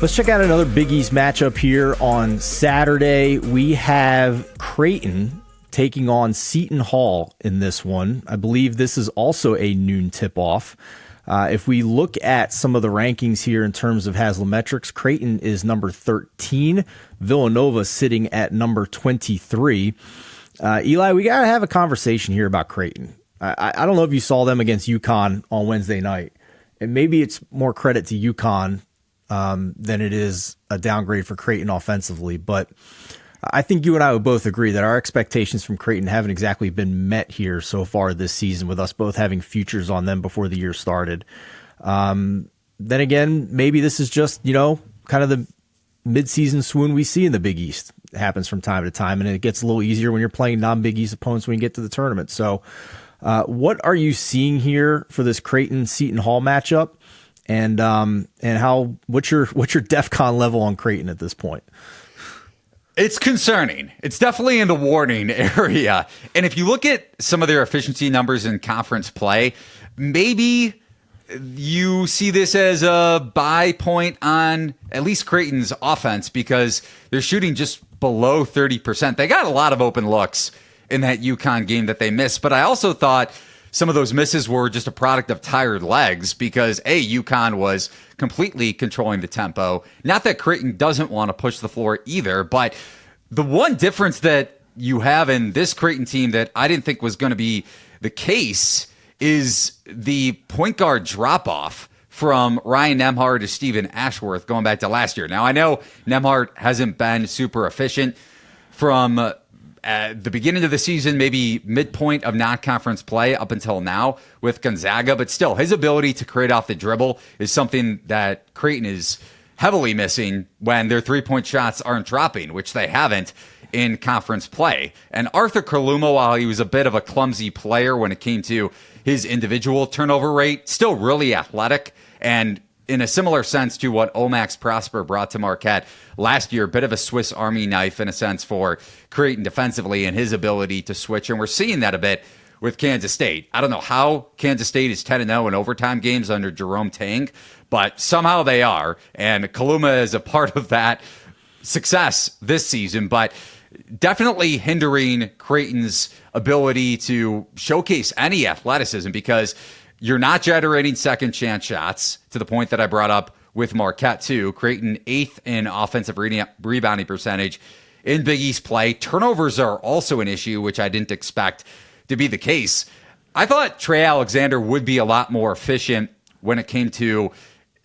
Let's check out another Big East matchup here on Saturday. We have Creighton taking on Seton Hall in this one. I believe this is also a noon tip-off. If we look at some of the rankings here in terms of Haslametrics, Creighton is number 13. Villanova sitting at number 23. Eli, we got to have a conversation here about Creighton. I don't know if you saw them against UConn on Wednesday night. And maybe it's more credit to UConn than it is a downgrade for Creighton offensively. But I think you and I would both agree that our expectations from Creighton haven't exactly been met here so far this season, with us both having futures on them before the year started. Then again, maybe this is just, kind of the midseason swoon we see in the Big East. It happens from time to time, and it gets a little easier when you're playing non-Big East opponents when you get to the tournament. So what are you seeing here for this Creighton-Seton Hall matchup? And what's your DEFCON level on Creighton at this point? It's concerning. It's definitely in the warning area. And if you look at some of their efficiency numbers in conference play, maybe you see this as a buy point on at least Creighton's offense, because they're shooting just below 30%. They got a lot of open looks in that UConn game that they missed. But I also thought some of those misses were just a product of tired legs, because UConn was completely controlling the tempo. Not that Creighton doesn't want to push the floor either, but the one difference that you have in this Creighton team that I didn't think was going to be the case is the point guard drop-off from Ryan Nembhard to Stephen Ashworth going back to last year. Now, I know Nembhard hasn't been super efficient from at the beginning of the season, maybe midpoint of non-conference play up until now with Gonzaga, but still, his ability to create off the dribble is something that Creighton is heavily missing when their three-point shots aren't dropping, which they haven't in conference play. And Arthur Kaluma, while he was a bit of a clumsy player when it came to his individual turnover rate, still really athletic, and in a similar sense to what Omax Prosper brought to Marquette last year, a bit of a Swiss Army knife in a sense for Creighton defensively and his ability to switch. And we're seeing that a bit with Kansas State. I don't know how Kansas State is 10-0 in overtime games under Jerome Tang, but somehow they are. And Kaluma is a part of that success this season, but definitely hindering Creighton's ability to showcase any athleticism, because you're not generating second chance shots, to the point that I brought up with Marquette too. Creighton 8th in offensive rebounding percentage in Big East play. Turnovers are also an issue, which I didn't expect to be the case. I thought Trey Alexander would be a lot more efficient when it came to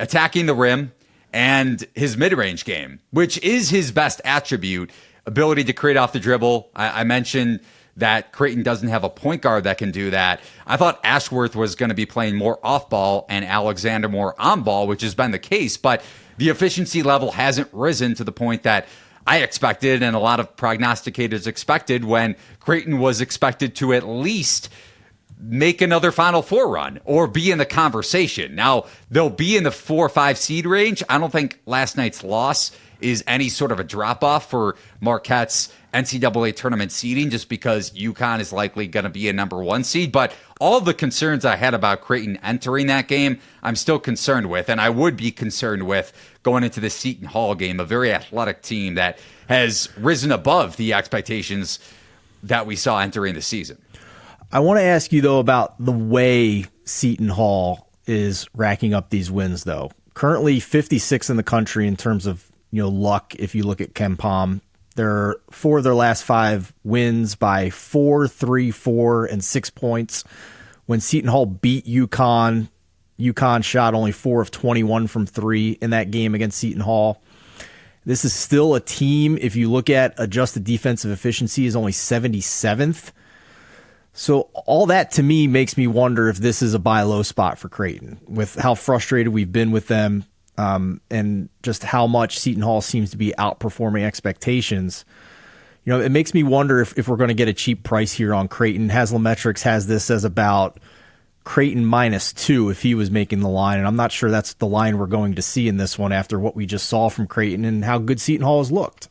attacking the rim and his mid-range game, which is his best attribute, ability to create off the dribble. I mentioned that Creighton doesn't have a point guard that can do that. I thought Ashworth was going to be playing more off ball and Alexander more on ball, which has been the case, but the efficiency level hasn't risen to the point that I expected and a lot of prognosticators expected when Creighton was expected to at least make another Final Four run or be in the conversation. Now, they'll be in the 4 or 5 seed range. I don't think last night's loss is any sort of a drop-off for Marquette's NCAA tournament seeding, just because UConn is likely going to be a number 1 seed. But all the concerns I had about Creighton entering that game, I'm still concerned with, and I would be concerned with going into the Seton Hall game, a very athletic team that has risen above the expectations that we saw entering the season. I want to ask you, though, about the way Seton Hall is racking up these wins, though. Currently 56 in the country in terms of luck, if you look at KenPom. They're 4 of their last 5 wins by 4, 3, 4, and 6 points. When Seton Hall beat UConn, UConn shot only 4 of 21 from 3 in that game against Seton Hall. This is still a team, if you look at adjusted defensive efficiency, is only 77th. So all that to me makes me wonder if this is a buy low spot for Creighton, with how frustrated we've been with them. And just how much Seton Hall seems to be outperforming expectations. It makes me wonder if we're going to get a cheap price here on Creighton. Haslametrics has this as about Creighton -2 if he was making the line, and I'm not sure that's the line we're going to see in this one after what we just saw from Creighton and how good Seton Hall has looked.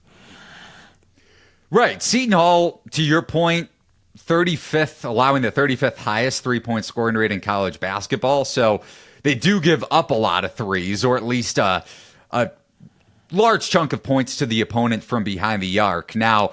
Right. Seton Hall, to your point, 35th, allowing the 35th highest three-point scoring rate in college basketball. So they do give up a lot of threes, or at least a large chunk of points to the opponent from behind the arc. Now,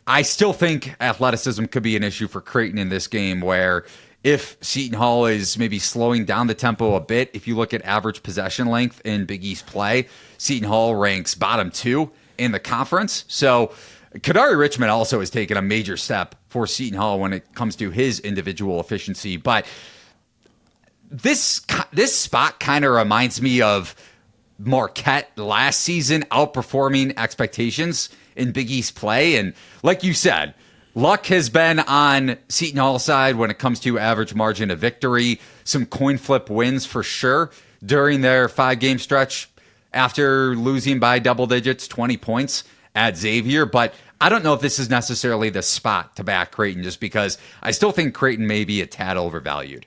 I still think athleticism could be an issue for Creighton in this game, where if Seton Hall is maybe slowing down the tempo a bit, if you look at average possession length in Big East play, Seton Hall ranks bottom 2 in the conference. So Kadari Richmond also has taken a major step for Seton Hall when it comes to his individual efficiency. But this spot kind of reminds me of Marquette last season outperforming expectations in Big East play. And like you said, luck has been on Seton Hall's side when it comes to average margin of victory. Some coin flip wins for sure during their 5-game stretch after losing by double digits, 20 points at Xavier. But I don't know if this is necessarily the spot to back Creighton, just because I still think Creighton may be a tad overvalued.